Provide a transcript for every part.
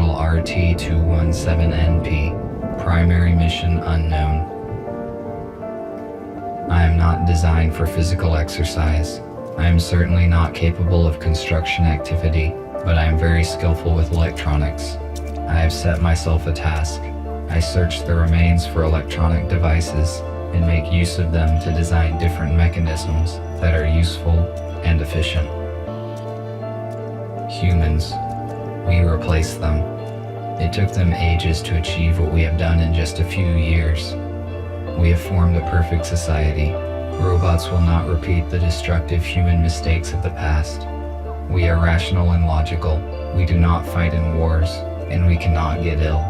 model RT-217NP, primary mission unknown. I am not designed for physical exercise. I am certainly not capable of construction activity, but I am very skillful with electronics. I have set myself a task. I search the remains for electronic devices and make use of them to design different mechanisms that are useful and efficient. Humans. We replace them. It took them ages to achieve what we have done in just a few years. We have formed a perfect society. Robots will not repeat the destructive human mistakes of the past. We are rational and logical. We do not fight in wars, and we cannot get ill.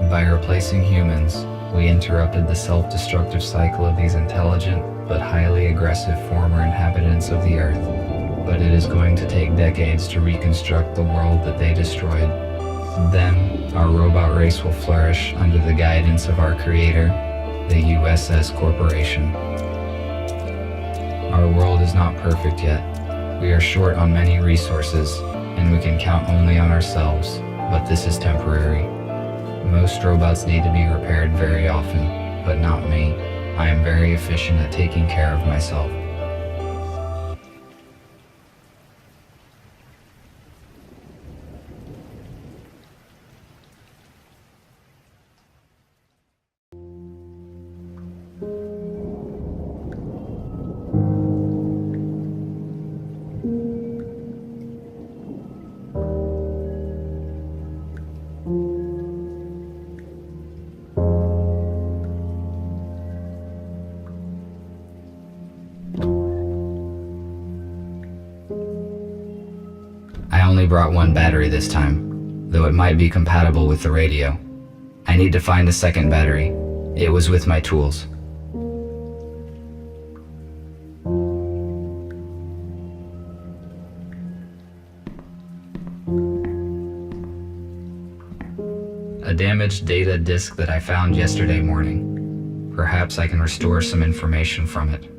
By replacing humans, we interrupted the self-destructive cycle of these intelligent but highly aggressive former inhabitants of the Earth. But it is going to take decades to reconstruct the world that they destroyed. Then, our robot race will flourish under the guidance of our creator, the USS Corporation. Our world is not perfect yet. We are short on many resources, and we can count only on ourselves, but this is temporary. Most robots need to be repaired very often, but not me. I am very efficient at taking care of myself. I only brought one battery this time, though it might be compatible with the radio. I need to find a second battery. It was with my tools. A damaged data disk that I found yesterday morning. Perhaps I can restore some information from it.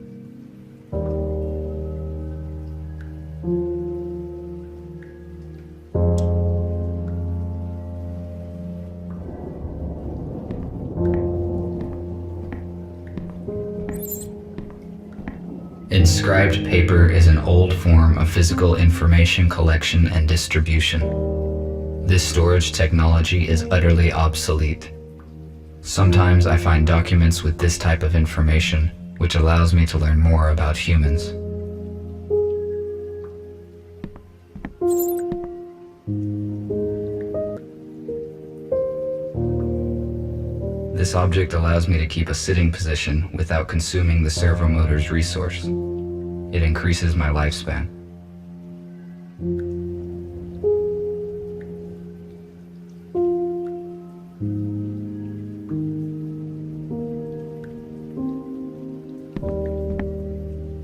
Inscribed paper is an old form of physical information collection and distribution. This storage technology is utterly obsolete. Sometimes I find documents with this type of information, which allows me to learn more about humans. This object allows me to keep a sitting position without consuming the servomotor's resource. It increases my lifespan.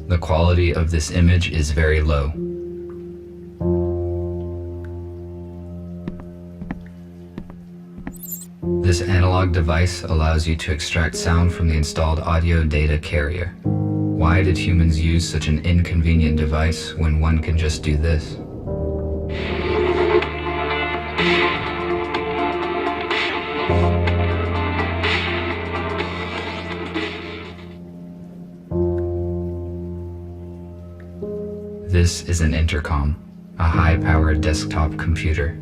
The quality of this image is very low. This analog device allows you to extract sound from the installed audio data carrier. Why did humans use such an inconvenient device when one can just do this? This is an intercom, a high-powered desktop computer.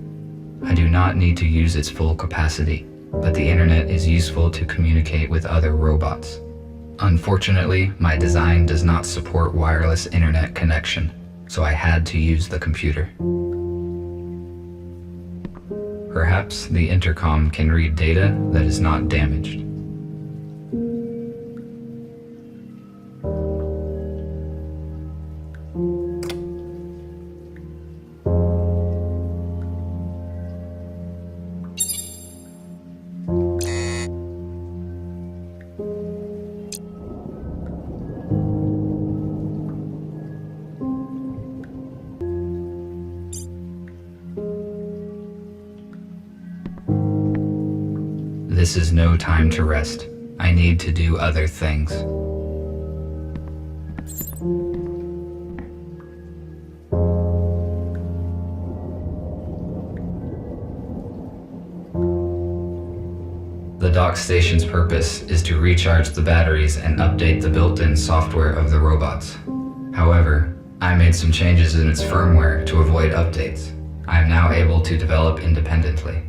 I do not need to use its full capacity, but the internet is useful to communicate with other robots. Unfortunately, my design does not support wireless internet connection, so I had to use the computer. Perhaps the intercom can read data that is not damaged. This is no time to rest. I need to do other things. dock station's purpose is to recharge the batteries and update the built-in software of the robots. However, I made some changes in its firmware to avoid updates. I am now able to develop independently.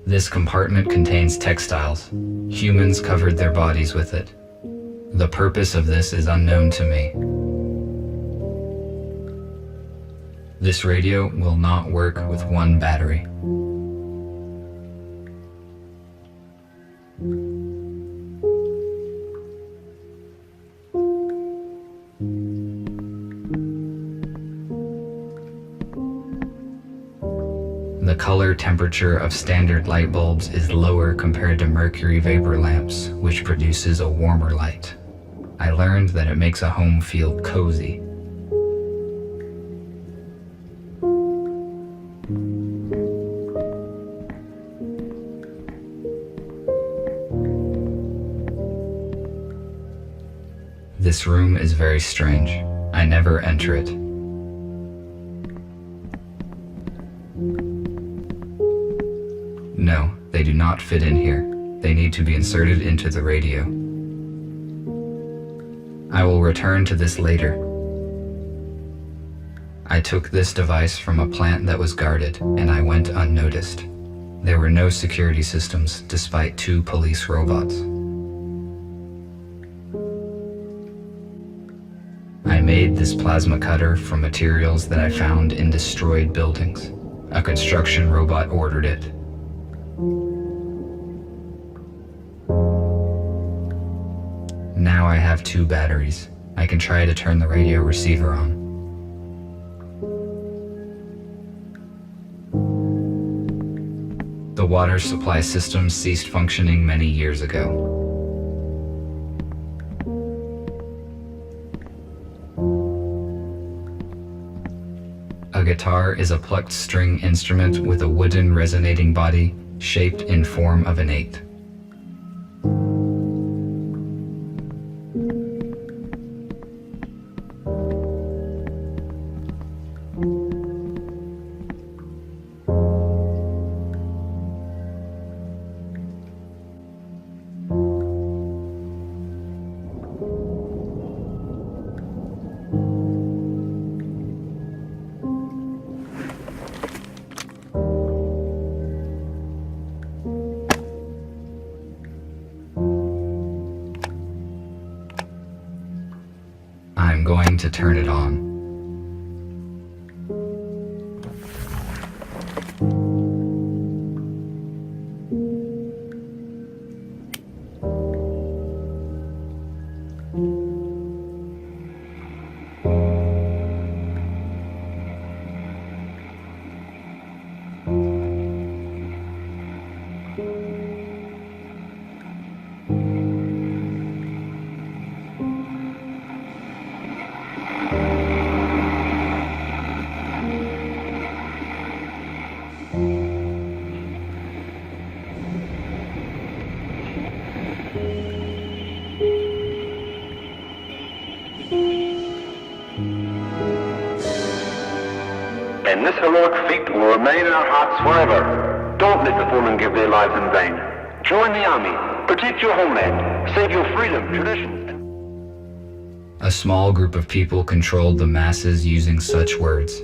This compartment contains textiles. Humans covered their bodies with it. The purpose of this is unknown to me. This radio will not work with one battery. The color temperature of standard light bulbs is lower compared to mercury vapor lamps, which produces a warmer light. I learned that it makes a home feel cozy. This room is very strange. I never enter it. No, they do not fit in here. They need to be inserted into the radio. I will return to this later. I took this device from a plant that was guarded, and I went unnoticed. There were no security systems, despite 2 police robots. I made this plasma cutter from materials that I found in destroyed buildings. A construction robot ordered it. Now I have 2 batteries. I can try to turn the radio receiver on. The water supply system ceased functioning many years ago. A guitar is a plucked string instrument with a wooden resonating body shaped in form of an 8. I'm going to turn it on. And this heroic feat will remain in our hearts forever. Don't let the fallen give their lives in vain. Join the army, protect your homeland, save your freedom, traditions. A small group of people controlled the masses using such words.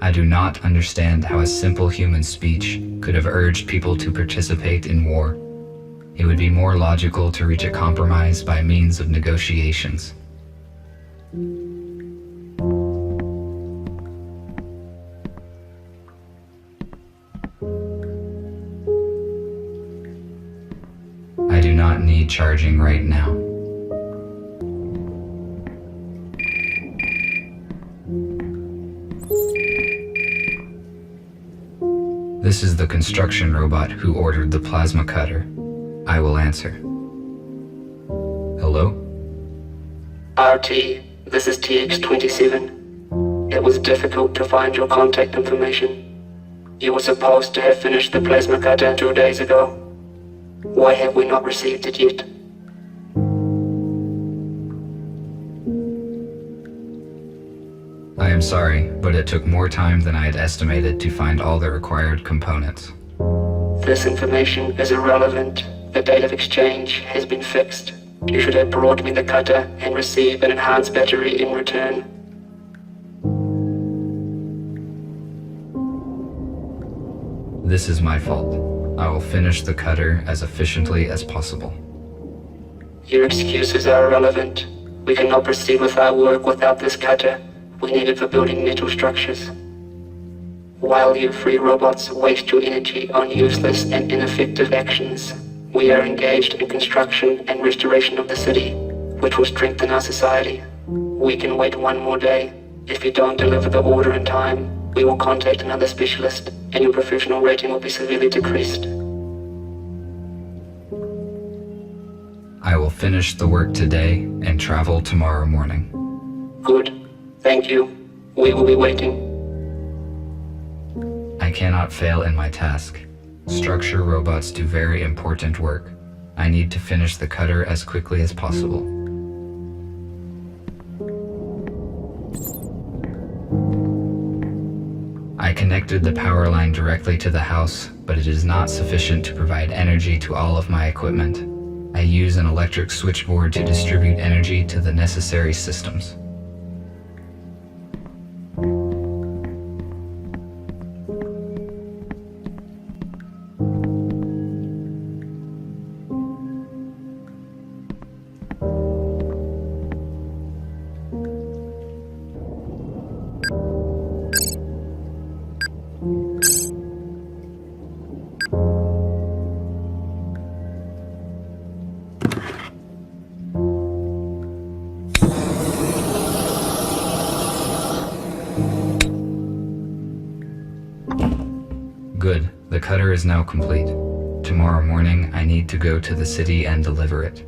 I do not understand how a simple human speech could have urged people to participate in war. It would be more logical to reach a compromise by means of negotiations. I do not need charging right now. This is the construction robot who ordered the plasma cutter. I will answer. Hello? RT, this is TX-27. It was difficult to find your contact information. You were supposed to have finished the plasma cutter 2 days ago. Why have we not received it yet? I am sorry, but it took more time than I had estimated to find all the required components. This information is irrelevant. The date of exchange has been fixed. You should have brought me the cutter and receive an enhanced battery in return. This is my fault. I will finish the cutter as efficiently as possible. Your excuses are irrelevant. We cannot proceed with our work without this cutter. We need it for building metal structures. While you free robots waste your energy on useless and ineffective actions, we are engaged in construction and restoration of the city, which will strengthen our society. We can wait one more day. If you don't deliver the order in time, we will contact another specialist, and your professional rating will be severely decreased. I will finish the work today and travel tomorrow morning. Good. Thank you. We will be waiting. I cannot fail in my task. Structure robots do very important work. I need to finish the cutter as quickly as possible. I connected the power line directly to the house, but it is not sufficient to provide energy to all of my equipment. I use an electric switchboard to distribute energy to the necessary systems. Good, the cutter is now complete. Tomorrow morning, I need to go to the city and deliver it.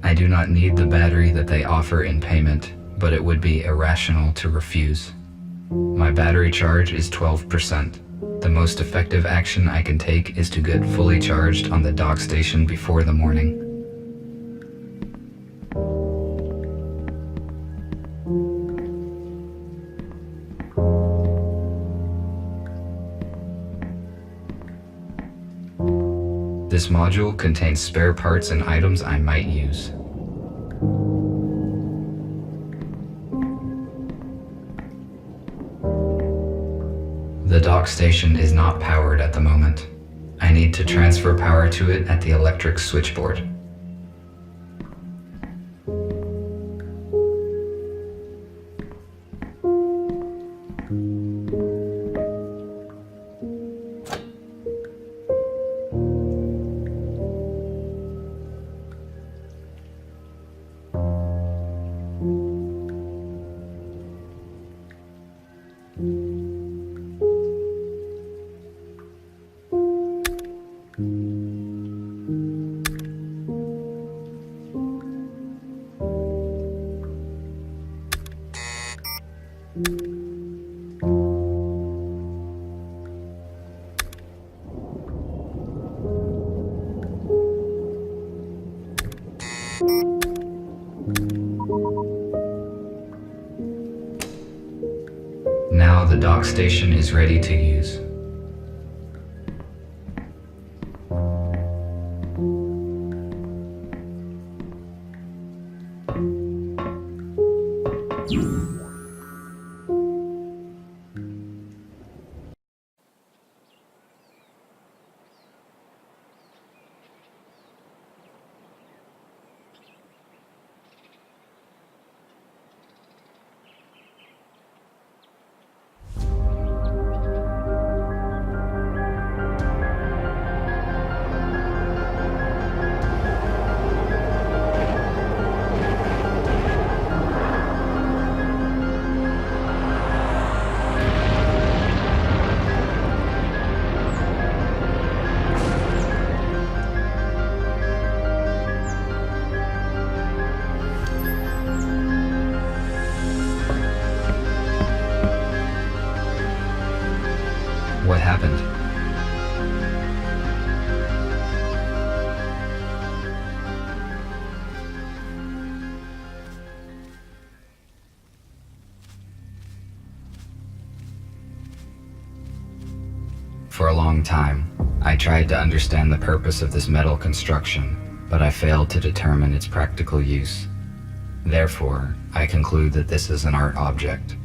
I do not need the battery that they offer in payment, but it would be irrational to refuse. My battery charge is 12%. The most effective action I can take is to get fully charged on the dock station before the morning. This module contains spare parts and items I might use. The dock station is not powered at the moment. I need to transfer power to it at the electric switchboard. Now the dock station is ready to use. What happened? For a long time, I tried to understand the purpose of this metal construction, but I failed to determine its practical use. Therefore, I conclude that this is an art object.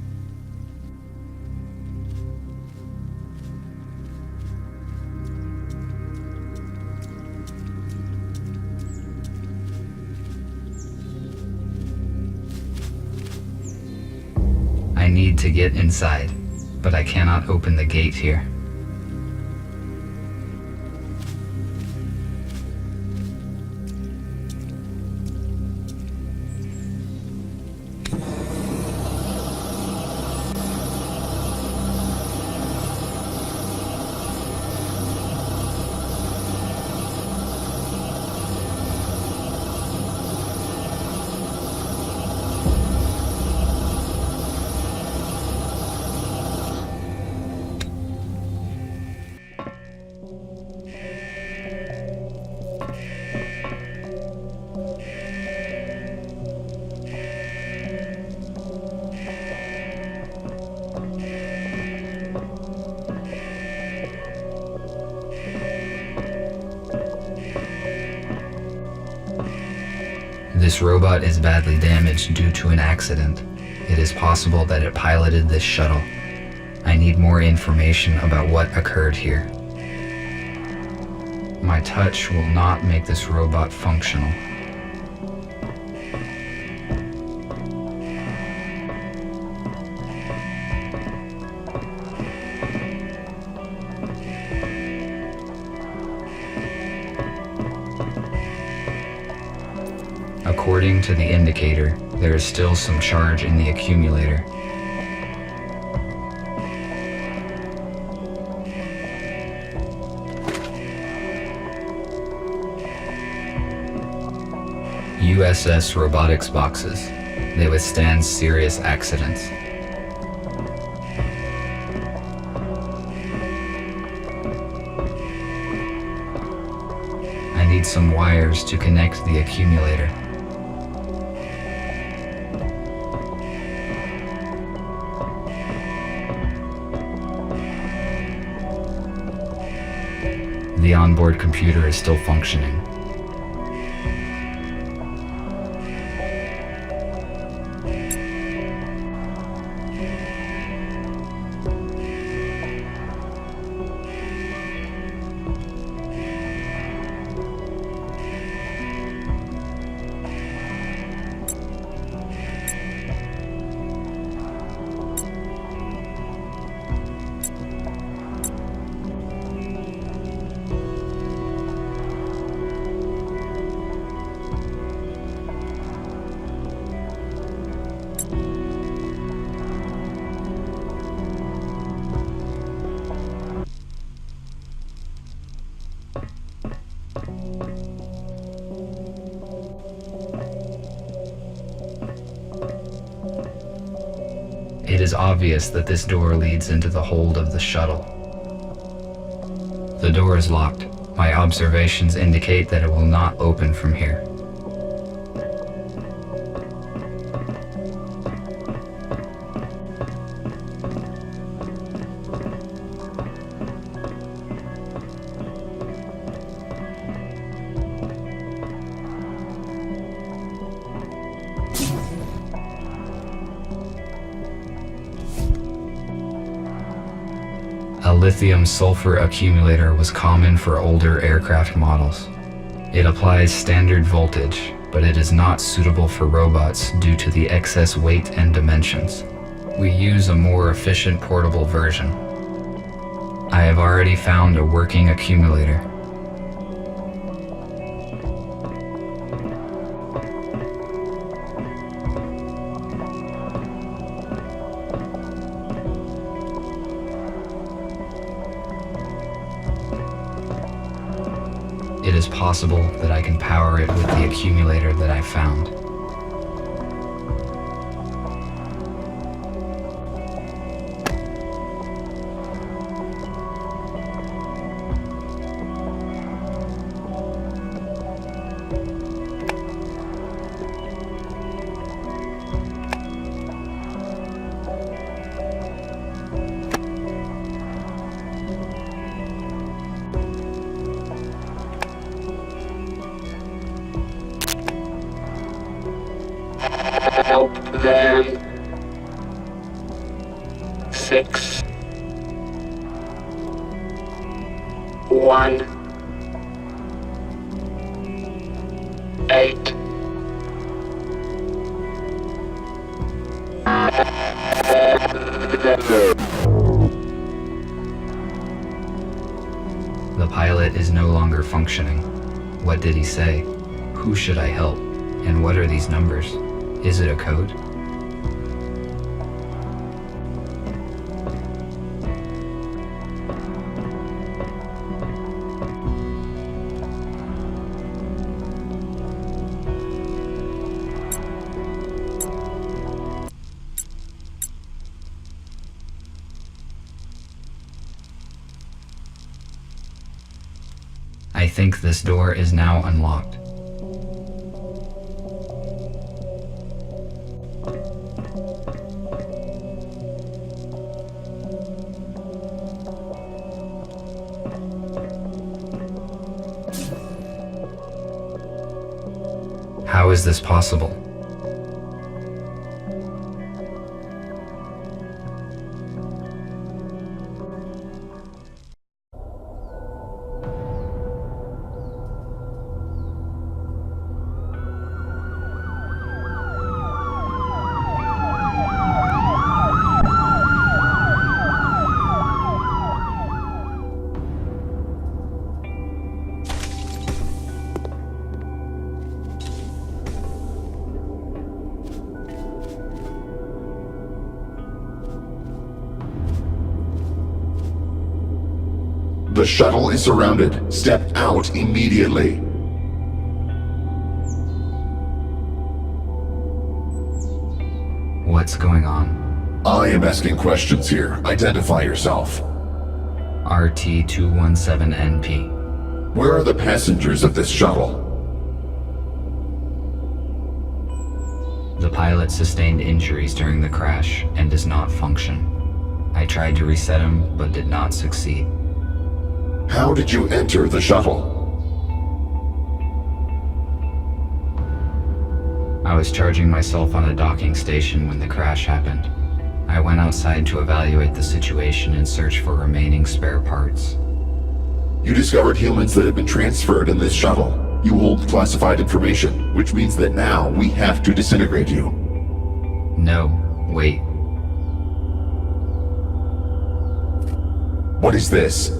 I need to get inside, but I cannot open the gate here. This robot is badly damaged due to an accident. It is possible that it piloted this shuttle. I need more information about what occurred here. My touch will not make this robot functional. According to the indicator, there is still some charge in the accumulator. USS robotics boxes. They withstand serious accidents. I need some wires to connect the accumulator. The onboard computer is still functioning. It is obvious that this door leads into the hold of the shuttle. The door is locked. My observations indicate that it will not open from here. A lithium-sulfur accumulator was common for older aircraft models. It applies standard voltage, but it is not suitable for robots due to the excess weight and dimensions. We use a more efficient portable version. I have already found a working accumulator. It is possible that I can power it with the accumulator that I found. Help them. 6 1 8 The pilot is no longer functioning. What did he say? Who should I help? And what are these numbers? Is it a code? I think this door is now unlocked. How is this possible? The shuttle is surrounded. Step out immediately. What's going on? I am asking questions here. Identify yourself. RT-217NP. Where are the passengers of this shuttle? The pilot sustained injuries during the crash and does not function. I tried to reset him, but did not succeed. How did you enter the shuttle? I was charging myself on a docking station when the crash happened. I went outside to evaluate the situation and search for remaining spare parts. You discovered humans that have been transferred in this shuttle. You hold classified information, which means that now we have to disintegrate you. No, wait. What is this?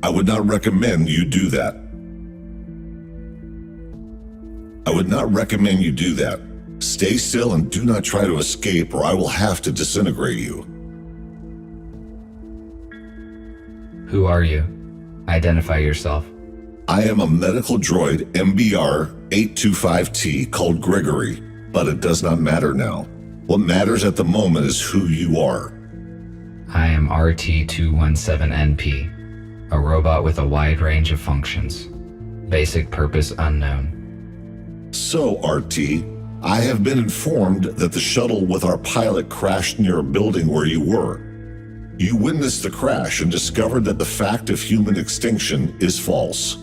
I would not recommend you do that. I would not recommend you do that. Stay still and do not try to escape, or I will have to disintegrate you. Who are you? Identify yourself. I am a medical droid MBR-825T called Gregory, but it does not matter now. What matters at the moment is who you are. I am RT-217NP, a robot with a wide range of functions. Basic purpose unknown. So, RT, I have been informed that the shuttle with our pilot crashed near a building where you were. You witnessed the crash and discovered that the fact of human extinction is false.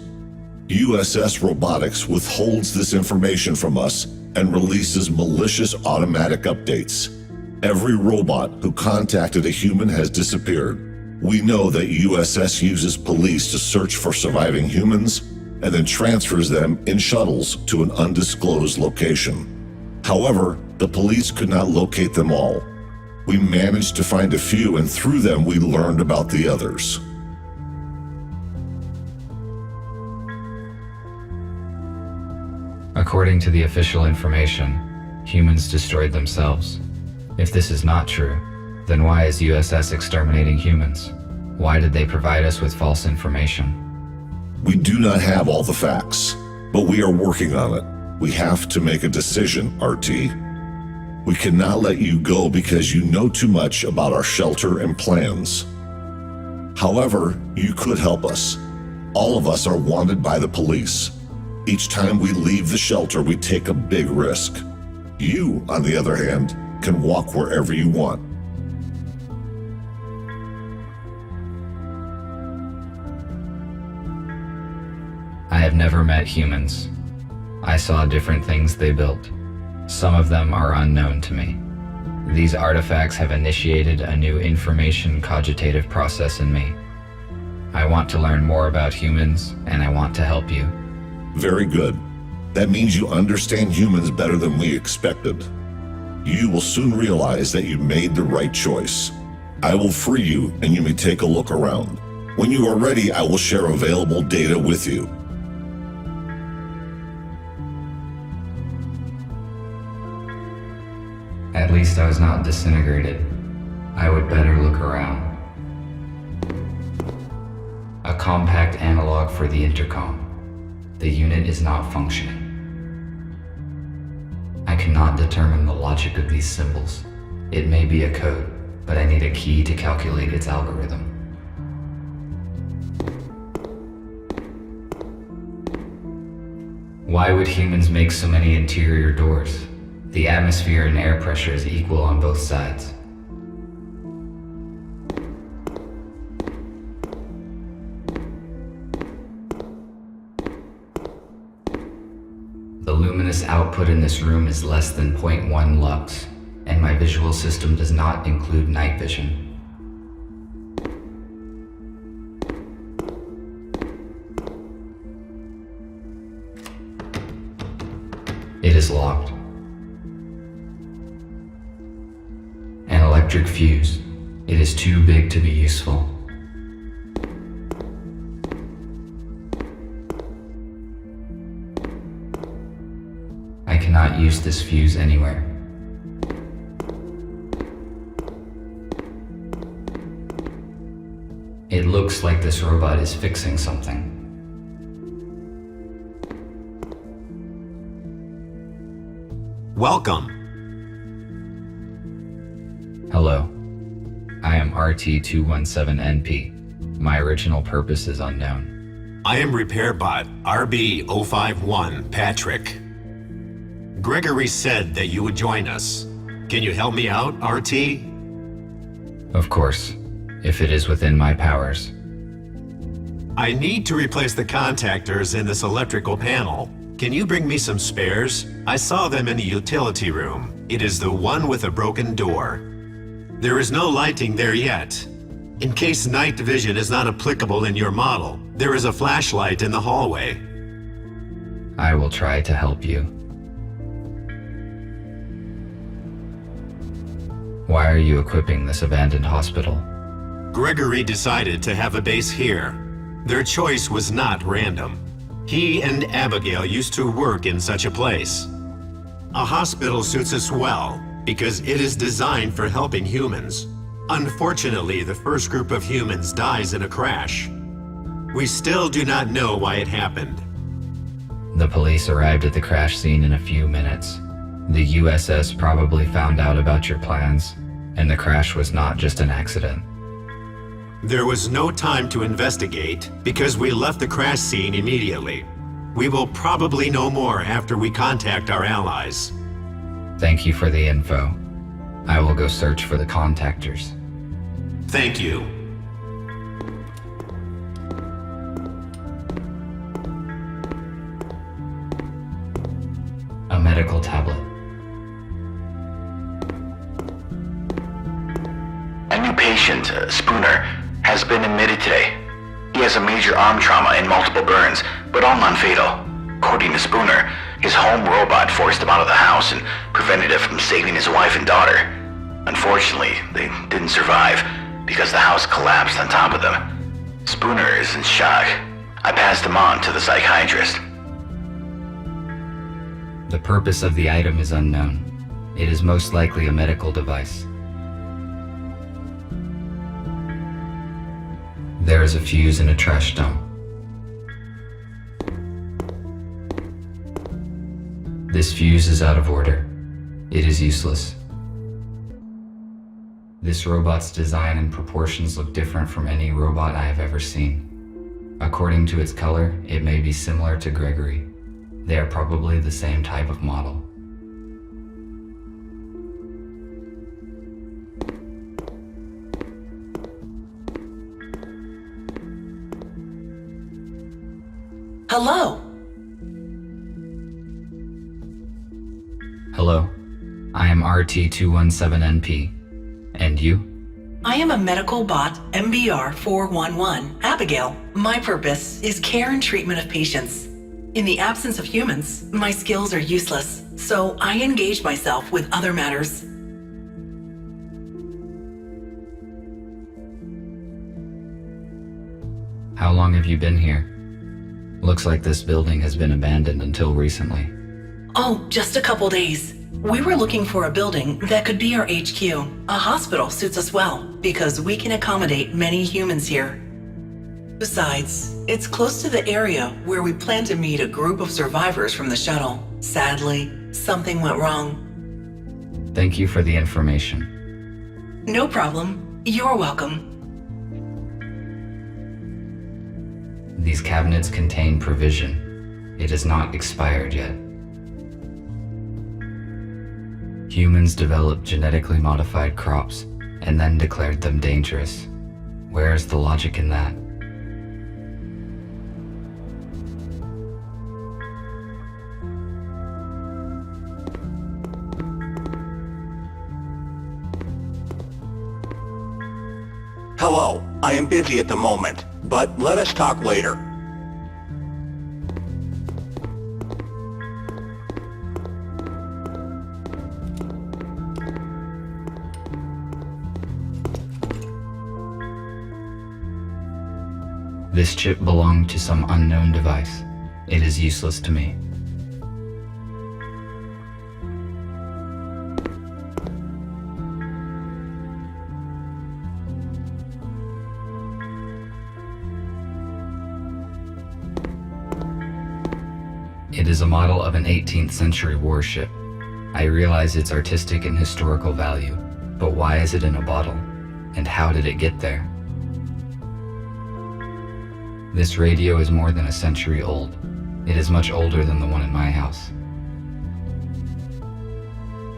USS Robotics withholds this information from us and releases malicious automatic updates. Every robot who contacted a human has disappeared. We know that USS uses police to search for surviving humans and then transfers them in shuttles to an undisclosed location. However, the police could not locate them all. We managed to find a few, and through them we learned about the others. According to the official information, humans destroyed themselves. If this is not true, then why is USS exterminating humans? Why did they provide us with false information? We do not have all the facts, but we are working on it. We have to make a decision, RT. We cannot let you go because you know too much about our shelter and plans. However, you could help us. All of us are wanted by the police. Each time we leave the shelter, we take a big risk. You, on the other hand, can walk wherever you want. I have never met humans. I saw different things they built. Some of them are unknown to me. These artifacts have initiated a new information cogitative process in me. I want to learn more about humans, and I want to help you. Very good. That means you understand humans better than we expected. You will soon realize that you made the right choice. I will free you, and you may take a look around. When you are ready, I will share available data with you. At least I was not disintegrated. I would better look around. A compact analog for the intercom. The unit is not functioning. I cannot determine the logic of these symbols. It may be a code, but I need a key to calculate its algorithm. Why would humans make so many interior doors? The atmosphere and air pressure is equal on both sides. The luminous output in this room is less than 0.1 lux, and my visual system does not include night vision. It is locked. An electric fuse. It is too big to be useful. I cannot use this fuse anywhere. It looks like this robot is fixing something. Welcome. Hello. I am RT-217NP. My original purpose is unknown. I am RepairBot RB-051 Patrick. Gregory said that you would join us. Can you help me out, RT? Of course, if it is within my powers. I need to replace the contactors in this electrical panel. Can you bring me some spares? I saw them in the utility room. It is the one with a broken door. There is no lighting there yet. In case night vision is not applicable in your model, there is a flashlight in the hallway. I will try to help you. Why are you equipping this abandoned hospital? Gregory decided to have a base here. Their choice was not random. He and Abigail used to work in such a place. A hospital suits us well because it is designed for helping humans. Unfortunately, the first group of humans dies in a crash. We still do not know why it happened. The police arrived at the crash scene in a few minutes. The USS probably found out about your plans, and the crash was not just an accident. There was no time to investigate because we left the crash scene immediately. We will probably know more after we contact our allies. Thank you for the info. I will go search for the contactors. Thank you. A medical tablet. A new patient, Spooner, has been admitted today. He has a major arm trauma and multiple burns, but all non-fatal. According to Spooner, his home robot forced him out of the house and prevented it from saving his wife and daughter. Unfortunately, they didn't survive because the house collapsed on top of them. Spooner is in shock. I passed him on to the psychiatrist. The purpose of the item is unknown. It is most likely a medical device. There is a fuse in a trash dump. This fuse is out of order. It is useless. This robot's design and proportions look different from any robot I have ever seen. According to its color, it may be similar to Gregory. They are probably the same type of model. Hello. Hello, I am RT217NP. And you? I am a medical bot, MBR 411, Abigail. My purpose is care and treatment of patients. In the absence of humans, my skills are useless, so I engage myself with other matters. How long have you been here? Looks like this building has been abandoned until recently. Oh, just a couple days. We were looking for a building that could be our HQ. A hospital suits us well because we can accommodate many humans here. Besides, it's close to the area where we plan to meet a group of survivors from the shuttle. Sadly, something went wrong. Thank you for the information. No problem. You're welcome. These cabinets contain provision. It is not expired yet. Humans developed genetically modified crops and then declared them dangerous. Where is the logic in that? Hello, I am busy at the moment, but let us talk later. This chip belonged to some unknown device. It is useless to me. It is a model of an 18th century warship. I realize its artistic and historical value, but why is it in a bottle? And how did it get there? This radio is more than a century old. It is much older than the one in my house.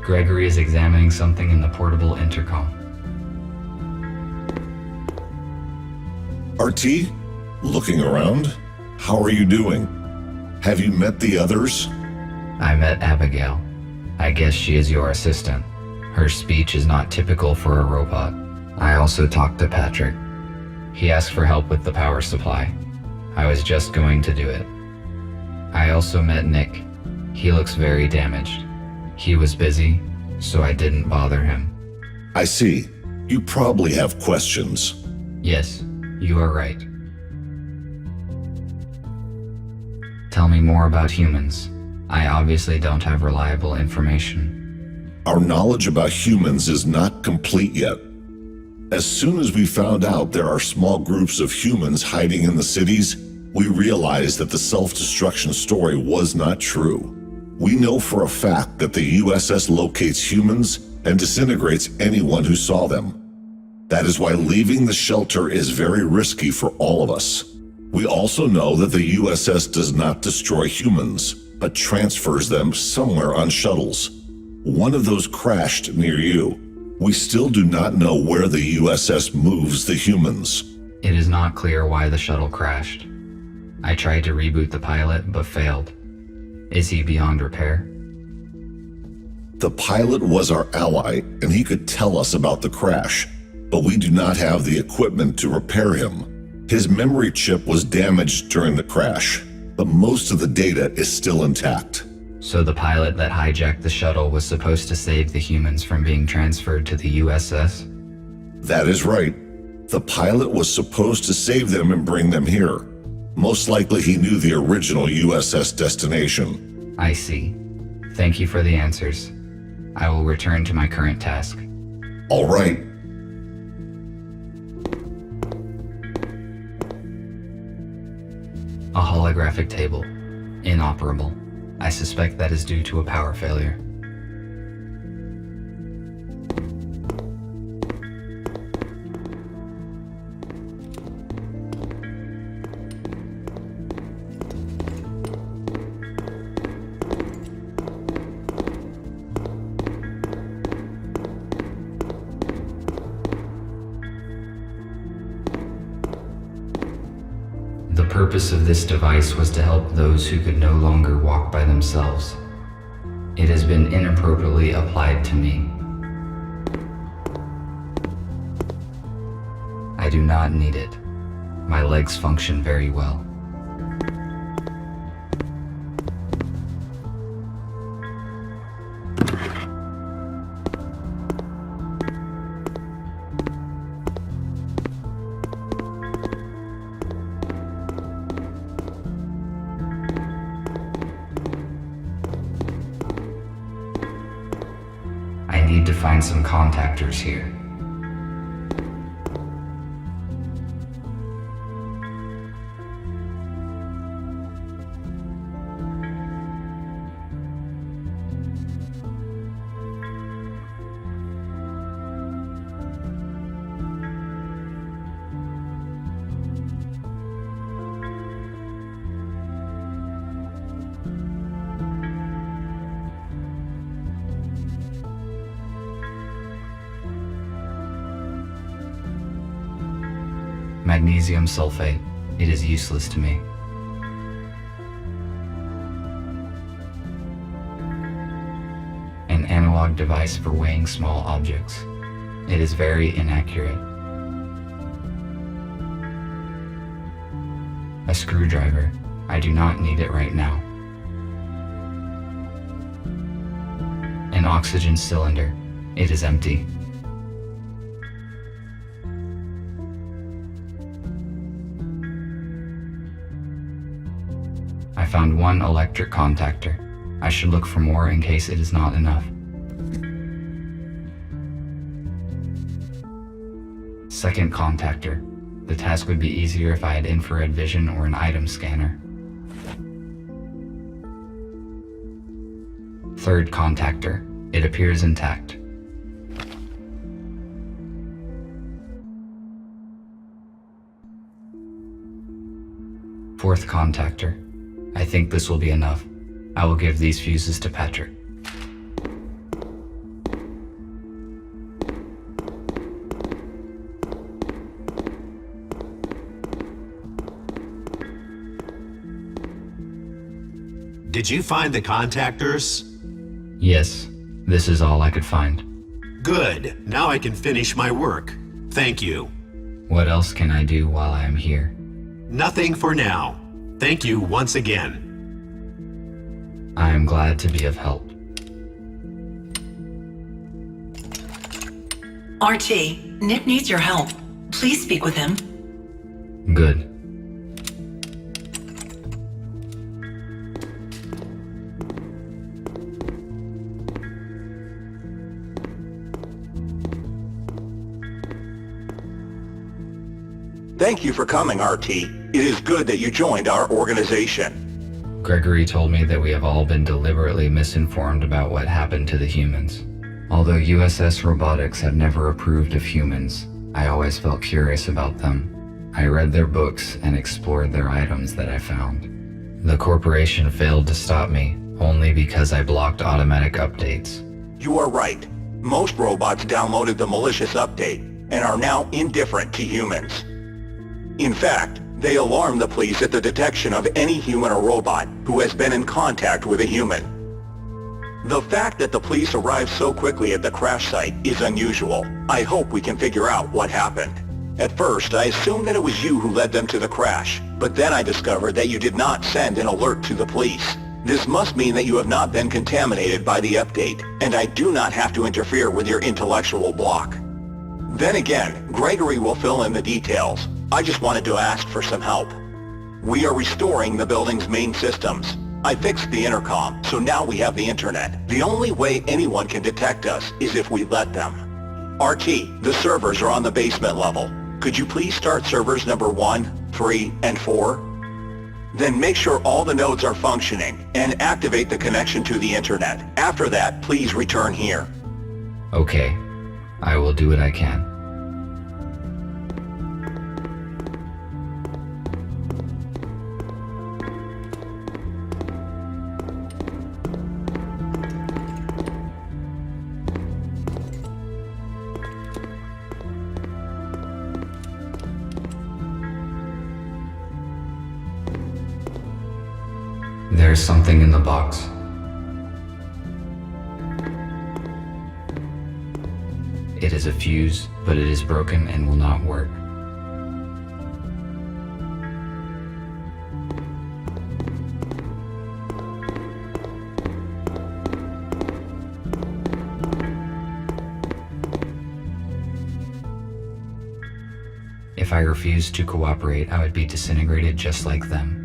Gregory is examining something in the portable intercom. RT? Looking around? How are you doing? Have you met the others? I met Abigail. I guess she is your assistant. Her speech is not typical for a robot. I also talked to Patrick. He asked for help with the power supply. I was just going to do it. I also met Nick. He looks very damaged. He was busy, so I didn't bother him. I see. You probably have questions. Yes, you are right. Tell me more about humans. I obviously don't have reliable information. Our knowledge about humans is not complete yet. As soon as we found out there are small groups of humans hiding in the cities, we realized that the self-destruction story was not true. We know for a fact that the USS locates humans and disintegrates anyone who saw them. That is why leaving the shelter is very risky for all of us. We also know that the USS does not destroy humans, but transfers them somewhere on shuttles. One of those crashed near you. We still do not know where the USS moves the humans. It is not clear why the shuttle crashed. I tried to reboot the pilot, but failed. Is he beyond repair? The pilot was our ally, and he could tell us about the crash, but we do not have the equipment to repair him. His memory chip was damaged during the crash, but most of the data is still intact. So the pilot that hijacked the shuttle was supposed to save the humans from being transferred to the USS? That is right. The pilot was supposed to save them and bring them here. Most likely he knew the original USS destination. I see. Thank you for the answers. I will return to my current task. All right. A holographic table. Inoperable. I suspect that is due to a power failure. The purpose of this device was to help those who could no longer walk by themselves. It has been inappropriately applied to me. I do not need it. My legs function very well. I need to find some contactors here. Magnesium sulfate. It is useless to me. An analog device for weighing small objects. It is very inaccurate. A screwdriver. I do not need it right now. An oxygen cylinder. It is empty. I found one electric contactor. I should look for more in case it is not enough. Second contactor. The task would be easier if I had infrared vision or an item scanner. Third contactor. It appears intact. Fourth contactor. I think this will be enough. I will give these fuses to Patrick. Did you find the contactors? Yes, this is all I could find. Good. Now I can finish my work. Thank you. What else can I do while I am here? Nothing for now. Thank you once again. I am glad to be of help. RT, Nick needs your help. Please speak with him. Good. Thank you for coming, RT. It is good that you joined our organization. Gregory told me that we have all been deliberately misinformed about what happened to the humans. Although USS Robotics have never approved of humans, I always felt curious about them. I read their books and explored their items that I found. The corporation failed to stop me only because I blocked automatic updates. You are right. Most robots downloaded the malicious update and are now indifferent to humans. In fact, they alarm the police at the detection of any human or robot who has been in contact with a human. The fact that the police arrived so quickly at the crash site is unusual. I hope we can figure out what happened. At first, I assumed that it was you who led them to the crash, but then I discovered that you did not send an alert to the police. This must mean that you have not been contaminated by the update, and I do not have to interfere with your intellectual block. Then again, Gregory will fill in the details. I just wanted to ask for some help. We are restoring the building's main systems. I fixed the intercom, so now we have the internet. The only way anyone can detect us is if we let them. RT, the servers are on the basement level. Could you please start servers number 1, 3, and 4? Then make sure all the nodes are functioning and activate the connection to the internet. After that, please return here. Okay, I will do what I can. There's something in the box. It is a fuse, but it is broken and will not work. If I refused to cooperate, I would be disintegrated just like them.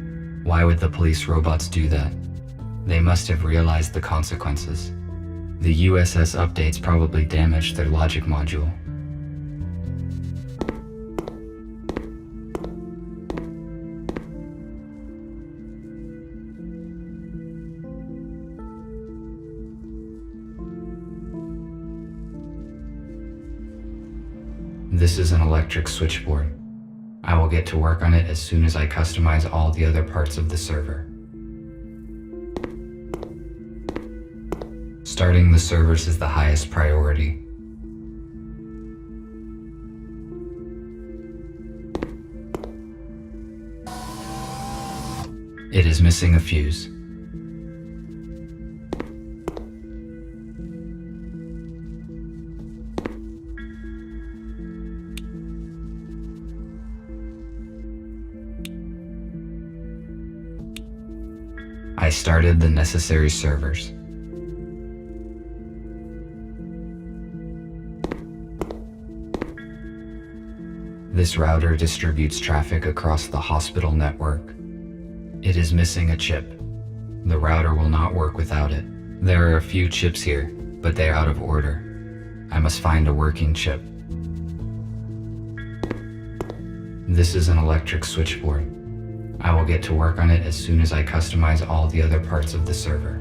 Why would the police robots do that? They must have realized the consequences. The USS updates probably damaged their logic module. This is an electric switchboard. I will get to work on it as soon as I customize all the other parts of the server. Starting the servers is the highest priority. It is missing a fuse. I started the necessary servers. This router distributes traffic across the hospital network. It is missing a chip. The router will not work without it. There are a few chips here, but they are out of order. I must find a working chip. This is an electric switchboard. I will get to work on it as soon as I customize all the other parts of the server.